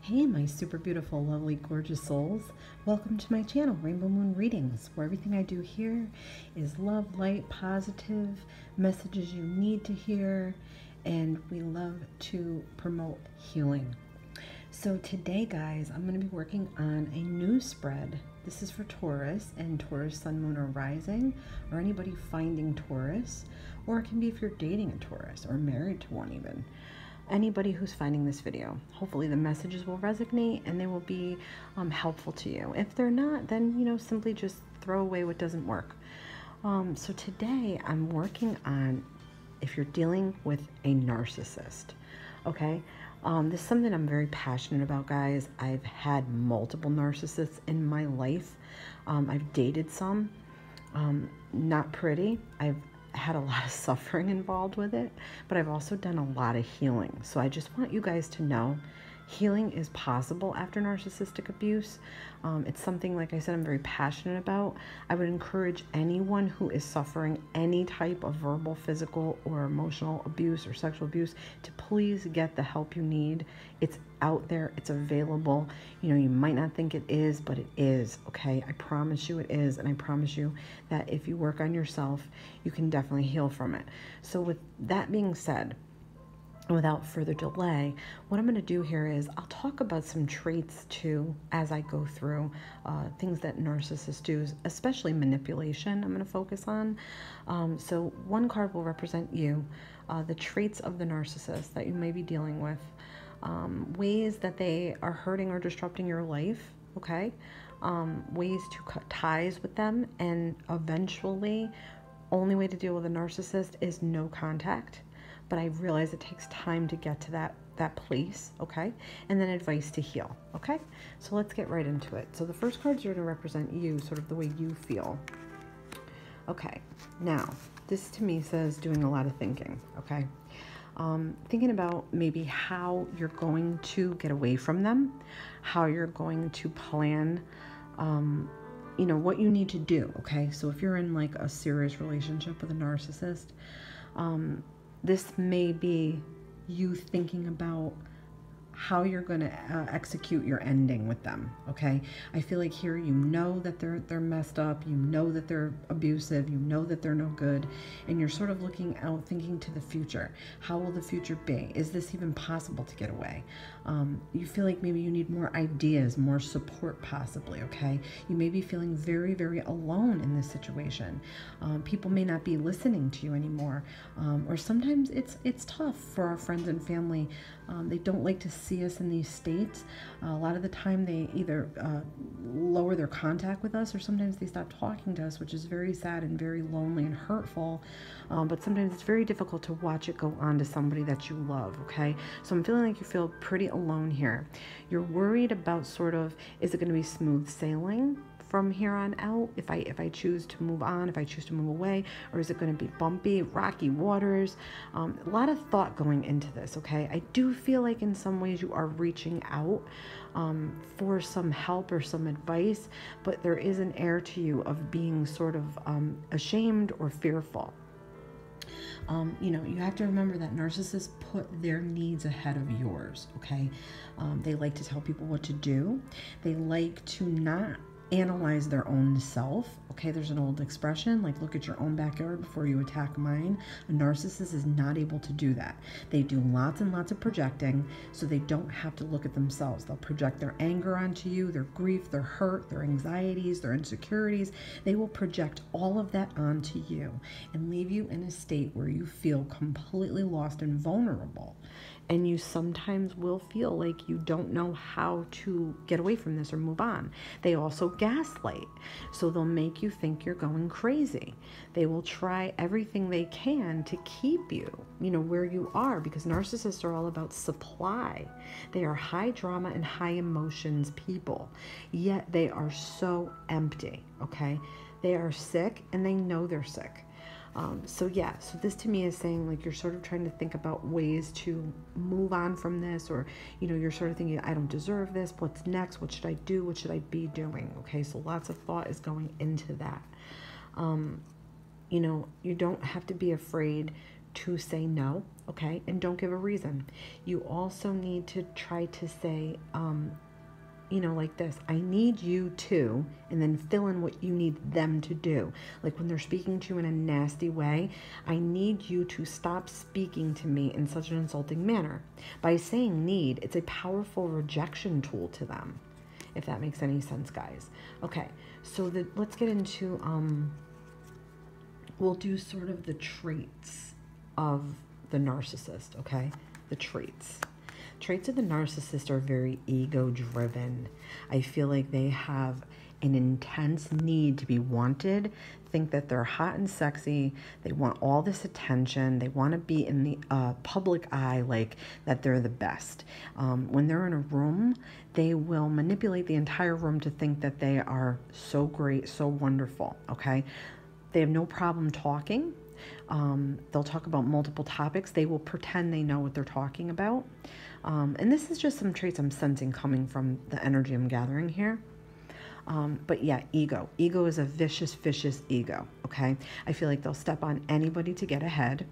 Hey, my super beautiful, lovely, gorgeous souls. Welcome to my channel, Rainbow Moon Readings, where everything I do here is love, light, positive, messages you need to hear, and we love to promote healing. So today, guys, I'm going to be working on a new spread. This is for Taurus and Taurus, Sun, Moon, or Rising, or anybody finding Taurus, or it can be if you're dating a Taurus or married to one even. Anybody who's finding this video. Hopefully the messages will resonate and they will be helpful to you. If they're not, then, simply just throw away what doesn't work. So today I'm working on if you're dealing with a narcissist, okay? This is something I'm very passionate about, guys. I've had multiple narcissists in my life. I've dated some, not pretty. I've had a lot of suffering involved with it, but I've also done a lot of healing. So I just want you guys to know healing is possible after narcissistic abuse. It's something, like I said, I'm very passionate about. I would encourage anyone who is suffering any type of verbal, physical, or emotional abuse or sexual abuse to please get the help you need. It's out there, it's available. You might not think it is, but it is, okay? I promise you it is, and I promise you that if you work on yourself, you can definitely heal from it. So with that being said, without further delay, what I'm going to do here is I'll talk about some traits too as I go through things that narcissists do, especially manipulation I'm going to focus on. So one card will represent you, the traits of the narcissist that you may be dealing with, ways that they are hurting or disrupting your life, okay? Ways to cut ties with them, and eventually, only way to deal with a narcissist is no contact. But I realize it takes time to get to that place, okay? And then advice to heal, okay? So let's get right into it. So the first cards are going to represent you, sort of the way you feel. Okay, now, this to me says doing a lot of thinking, okay? Thinking about maybe how you're going to get away from them, how you're going to plan, what you need to do, okay? So if you're in like a serious relationship with a narcissist, this may be you thinking about how you're going to execute your ending with them, okay? I feel like here that they're messed up, that they're abusive, that they're no good, and you're sort of looking out, thinking to the future. How will the future be? Is this even possible to get away? You feel like maybe you need more ideas, more support possibly, okay? You may be feeling very, very alone in this situation. People may not be listening to you anymore, or sometimes it's tough for our friends and family. They don't like to see us in these states. A lot of the time they either lower their contact with us, or sometimes they stop talking to us, which is very sad and very lonely and hurtful. But sometimes it's very difficult to watch it go on to somebody that you love, okay? So I'm feeling like you feel pretty alone here. You're worried about sort of, is it going to be smooth sailing from here on out if I choose to move on, if I choose to move away, or is it going to be bumpy, rocky waters? A lot of thought going into this, okay? I do feel like in some ways you are reaching out for some help or some advice, but there is an air to you of being sort of ashamed or fearful. You have to remember that narcissists put their needs ahead of yours, okay? They like to tell people what to do. They like to not analyze their own self, okay? There's an old expression, like, look at your own backyard before you attack mine. A narcissist is not able to do that. They do lots and lots of projecting, so they don't have to look at themselves. They'll project their anger onto you, their grief, their hurt, their anxieties, their insecurities. They will project all of that onto you and leave you in a state where you feel completely lost and vulnerable. And you sometimes will feel like you don't know how to get away from this or move on. They also gaslight. So they'll make you think you're going crazy. They will try everything they can to keep you, where you are, because narcissists are all about supply. They are high drama and high emotions people, yet they are so empty, okay? They are sick and they know they're sick. So this to me is saying, like, you're sort of trying to think about ways to move on from this, or, you're sort of thinking, I don't deserve this. What's next? What should I do? What should I be doing? Okay, so lots of thought is going into that. You don't have to be afraid to say no, okay? And don't give a reason. You also need to try to say, like this, I need you to, and then fill in what you need them to do. Like when they're speaking to you in a nasty way, I need you to stop speaking to me in such an insulting manner. By saying need, it's a powerful rejection tool to them, if that makes any sense, guys. Okay, so let's get into, we'll do sort of the traits of the narcissist, okay? The traits. Traits of the narcissist are very ego-driven. I feel like they have an intense need to be wanted, think that they're hot and sexy, they want all this attention, they want to be in the public eye, like that they're the best. When they're in a room, they will manipulate the entire room to think that they are so great, so wonderful, okay? They have no problem talking. They'll talk about multiple topics. They will pretend they know what they're talking about. And this is just some traits I'm sensing coming from the energy I'm gathering here. But yeah, ego. Ego is a vicious, vicious ego, okay? I feel like they'll step on anybody to get ahead.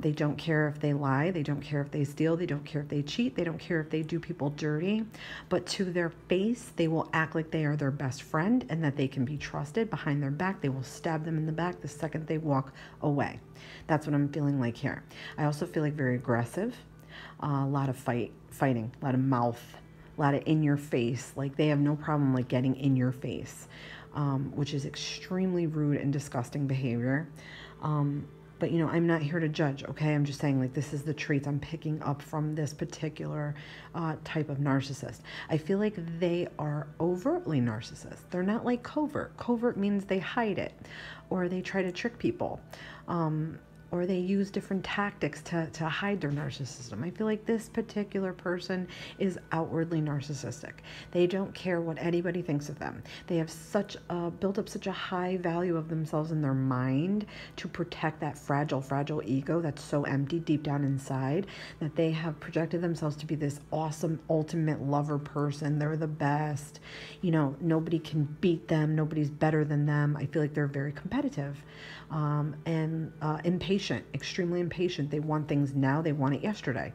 They don't care if they lie. They don't care if they steal. They don't care if they cheat. They don't care if they do people dirty. But to their face, they will act like they are their best friend and that they can be trusted. Behind their back, they will stab them in the back the second they walk away. That's what I'm feeling like here. I also feel like very aggressive. A lot of fighting, a lot of mouth, a lot of in your face. Like they have no problem like getting in your face, which is extremely rude and disgusting behavior. But I'm not here to judge, okay? I'm just saying like this is the traits I'm picking up from this particular type of narcissist. I feel like they are overtly narcissist. They're not like covert. Covert means they hide it or they try to trick people. Or they use different tactics to hide their narcissism. I feel like this particular person is outwardly narcissistic. They don't care what anybody thinks of them. They have built up such a high value of themselves in their mind to protect that fragile ego that's so empty deep down inside, that they have projected themselves to be this awesome, ultimate lover person. They're the best. Nobody can beat them. Nobody's better than them. I feel like they're very competitive and impatient, extremely impatient. They want things now. They want it yesterday.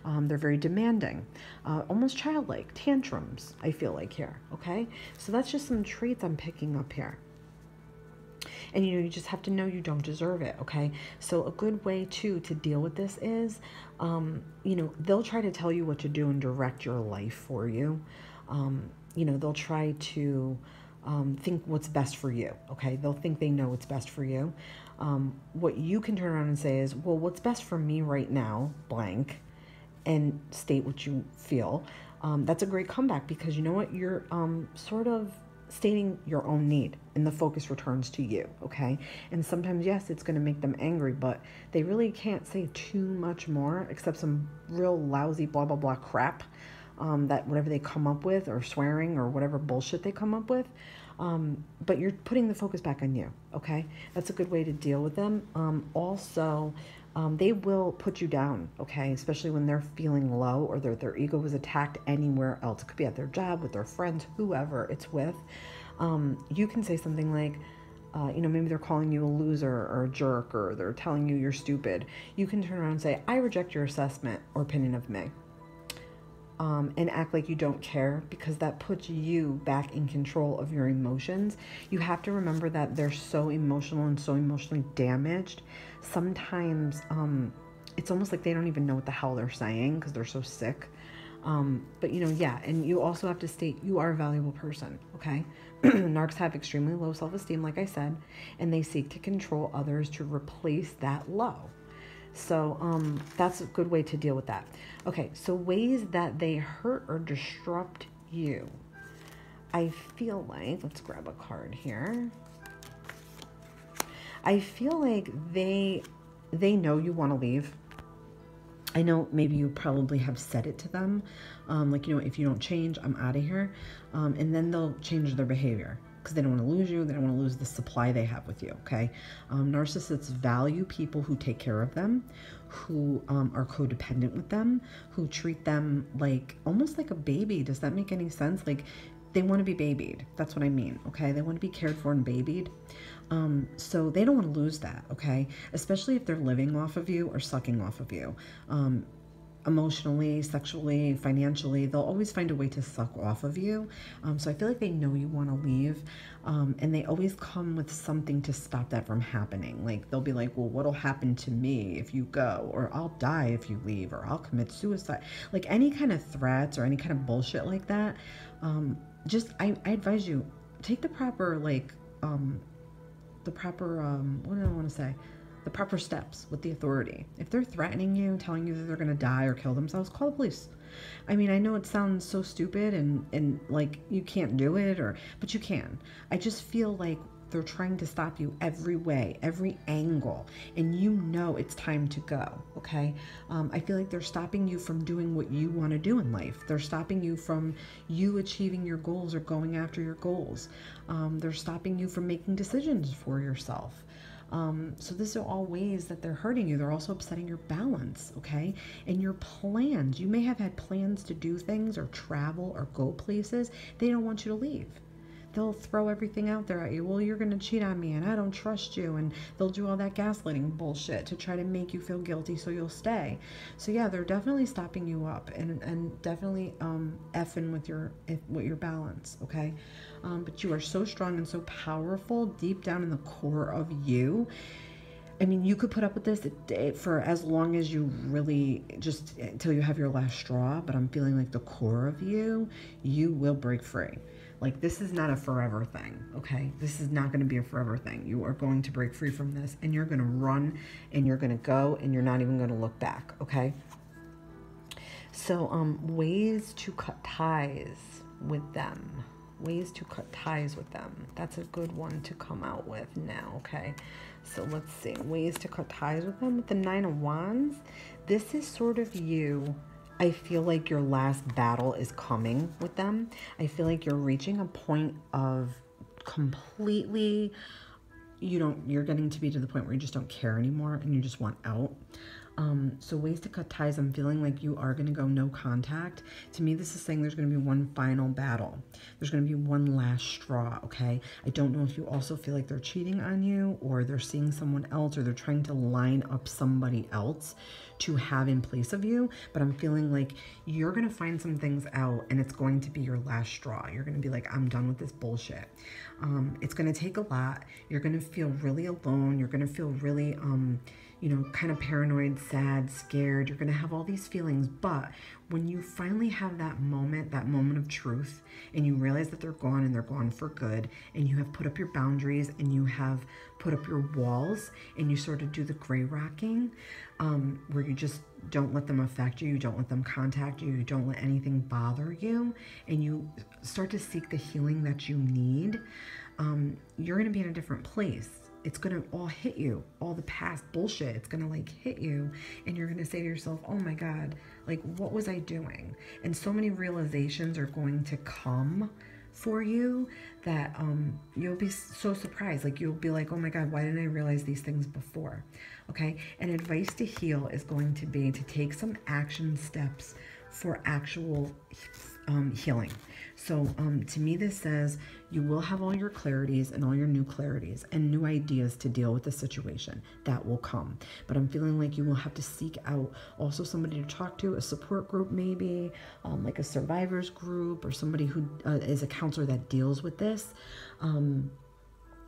They're very demanding, almost childlike, tantrums, I feel like here. Okay. So that's just some traits I'm picking up here. And, you just have to know you don't deserve it. Okay. So a good way to deal with this is, they'll try to tell you what to do and direct your life for you. They'll try to, think what's best for you. Okay. They'll think they know what's best for you. What you can turn around and say is, well, what's best for me right now, blank, and state what you feel. That's a great comeback because you know what? You're sort of stating your own need and the focus returns to you. Okay. And sometimes, yes, it's going to make them angry, but they really can't say too much more except some real lousy blah, blah, blah crap. That whatever they come up with, or swearing, or whatever bullshit they come up with. But you're putting the focus back on you, okay? That's a good way to deal with them. Also, they will put you down, okay? Especially when they're feeling low or their ego was attacked anywhere else. It could be at their job, with their friends, whoever it's with. You can say something like, maybe they're calling you a loser or a jerk, or they're telling you you're stupid. You can turn around and say, I reject your assessment or opinion of me. And act like you don't care, because that puts you back in control of your emotions. You have to remember that they're so emotional and so emotionally damaged. Sometimes it's almost like they don't even know what the hell they're saying because they're so sick. But yeah, and you also have to state you are a valuable person, okay? Narcs have extremely low self-esteem, like I said, and they seek to control others to replace that low. So that's a good way to deal with that. Okay, so ways that they hurt or disrupt you. I feel like, let's grab a card here. I feel like they know you want to leave. I know maybe you probably have said it to them. Like, if you don't change, I'm out of here. And then they'll change their behavior, because they don't want to lose you. They don't want to lose the supply they have with you, okay? Narcissists value people who take care of them, who are codependent with them, who treat them like, almost like a baby. Does that make any sense? Like, they want to be babied. That's what I mean, okay? They want to be cared for and babied. So they don't want to lose that, okay? Especially if they're living off of you or sucking off of you. Emotionally, sexually, financially, they'll always find a way to suck off of you. So I feel like they know you want to leave, and they always come with something to stop that from happening. Like they'll be like, well, what'll happen to me if you go? Or I'll die if you leave, or I'll commit suicide. Like any kind of threats or any kind of bullshit like that. I advise you, take the proper, like, what do I want to say? The proper steps with the authority. If they're threatening you, telling you that they're going to die or kill themselves, call the police. I mean, I know it sounds so stupid and like you can't do it, but you can. I just feel like they're trying to stop you every way, every angle, and you know it's time to go, okay? I feel like they're stopping you from doing what you want to do in life. They're stopping you from you achieving your goals or going after your goals. They're stopping you from making decisions for yourself. So these are all ways that they're hurting you. They're also upsetting your balance, okay? And your plans. You may have had plans to do things or travel or go places. They don't want you to leave. They'll throw everything out there at you. Well, you're going to cheat on me and I don't trust you. And they'll do all that gaslighting bullshit to try to make you feel guilty so you'll stay. So yeah, they're definitely stopping you up and definitely effing with your balance, okay? But you are so strong and so powerful deep down in the core of you. I mean, you could put up with this for as long as you really, just until you have your last straw. But I'm feeling like the core of you will break free. Like, this is not a forever thing, okay? This is not going to be a forever thing. You are going to break free from this, and you're going to run, and you're going to go, and you're not even going to look back, okay? So, ways to cut ties with them. Ways to cut ties with them. That's a good one to come out with now, okay? So, let's see. Ways to cut ties with them. With the Nine of Wands, this is sort of you. I feel like your last battle is coming with them. I feel like you're reaching a point of completely, you're getting to be to the point where you just don't care anymore and you just want out. So ways to cut ties, I'm feeling like you are going to go no contact. To me, this is saying there's going to be one final battle. There's going to be one last straw, okay? I don't know if you also feel like they're cheating on you or they're seeing someone else or they're trying to line up somebody else to have in place of you, but I'm feeling like you're going to find some things out and it's going to be your last straw. You're going to be like, I'm done with this bullshit. It's going to take a lot. You're going to feel really alone. You're going to feel really, kind of paranoid, sad, scared. You're going to have all these feelings, but when you finally have that moment of truth, and you realize that they're gone and they're gone for good, and you have put up your boundaries and you have put up your walls, and you sort of do the gray rocking, where you just don't let them affect you, you don't let them contact you, you don't let anything bother you, and you start to seek the healing that you need, you're going to be in a different place. It's going to all hit you, all the past bullshit. It's going to like hit you and you're going to say to yourself, oh my God, like what was I doing? And so many realizations are going to come for you that you'll be so surprised. Like you'll be like, oh my God, why didn't I realize these things before? Okay. And advice to heal is going to be to take some action steps for actual healing. So to me, this says you will have all your clarities and all your new clarities and new ideas to deal with the situation. That will come. But I'm feeling like you will have to seek out also somebody to talk to, a support group maybe, like a survivors group or somebody who is a counselor that deals with this.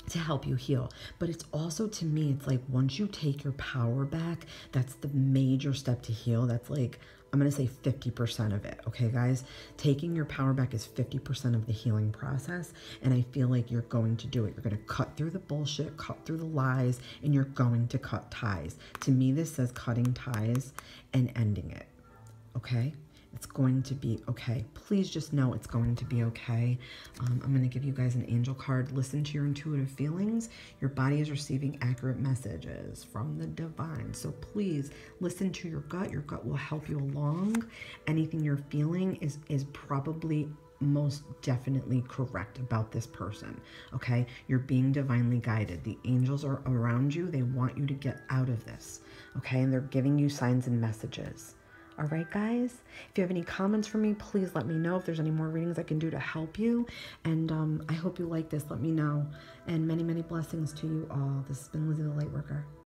To help you heal. But it's also, to me, it's like once you take your power back, that's the major step to heal. That's like, I'm going to say 50% of it. Okay, guys, taking your power back is 50% of the healing process. And I feel like you're going to do it. You're going to cut through the bullshit, cut through the lies, and you're going to cut ties. To me, this says cutting ties and ending it. Okay? It's going to be okay. Please just know it's going to be okay. I'm going to give you guys an angel card. Listen to your intuitive feelings. Your body is receiving accurate messages from the divine. So please listen to your gut. Your gut will help you along. Anything you're feeling is probably most definitely correct about this person. Okay? You're being divinely guided. The angels are around you. They want you to get out of this. Okay? And they're giving you signs and messages. All right, guys, if you have any comments for me, please let me know. If there's any more readings I can do to help you. And I hope you like this. Let me know. And many, many blessings to you all. This has been Lizzie the Lightworker.